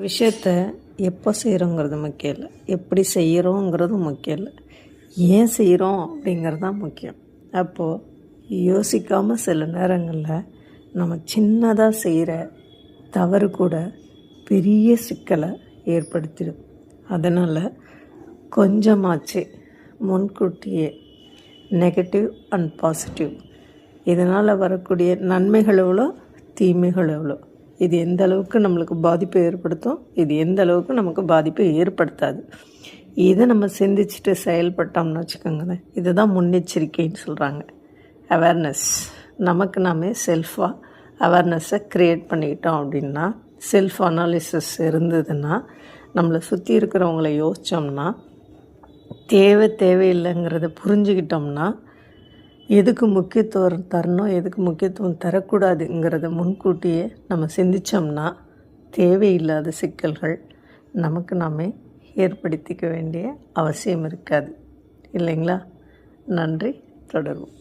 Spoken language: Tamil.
விஷயத்த எப்போ செய்கிறோங்கிறது முக்கியம் இல்லை, எப்படி செய்கிறோங்கிறதும் முக்கியம் இல்லை, ஏன் செய்கிறோம் அப்படிங்கிறது தான் முக்கியம். அப்போது யோசிக்காமல் சில நேரங்களில் நம்ம சின்னதாக செய்கிற தவறு கூட பெரிய சிக்கலை ஏற்படுத்திடும். அதனால் கொஞ்சமாச்சு முன்கூட்டியே நெகட்டிவ் அண்ட் பாசிட்டிவ், இதனால் வரக்கூடிய நன்மைகள் எவ்வளோ, தீமைகள் எவ்வளோ, இது எந்த அளவுக்கு நம்மளுக்கு பாதிப்பை ஏற்படுத்தும், இது எந்த அளவுக்கு நமக்கு பாதிப்பை ஏற்படுத்தாது, இதை நம்ம சிந்திச்சுட்டு செயல்பட்டோம்னு வச்சுக்கோங்களேன். இதுதான் முன்னெச்சரிக்கைன்னு சொல்கிறாங்க. அவேர்னஸ். நமக்கு நாமே செல்ஃபாக அவேர்னஸை க்ரியேட் பண்ணிக்கிட்டோம் அப்படின்னா, செல்ஃப் அனாலிசிஸ் இருந்ததுன்னா, நம்மளை சுற்றி இருக்கிறவங்கள யோசித்தோம்னா, தேவையில்லைங்கிறத புரிஞ்சுக்கிட்டோம்னா, எதுக்கு முக்கியத்துவம் தரணும், எதுக்கு முக்கியத்துவம் தரக்கூடாதுங்கிறத முன்கூட்டியே நம்ம சிந்தித்தோம்னா, தேவையில்லாத சிக்கல்கள் நமக்கு நாமே ஏற்படுத்திக்க வேண்டிய அவசியம் இருக்காது, இல்லைங்களா? நன்றி. தொடருவோம்.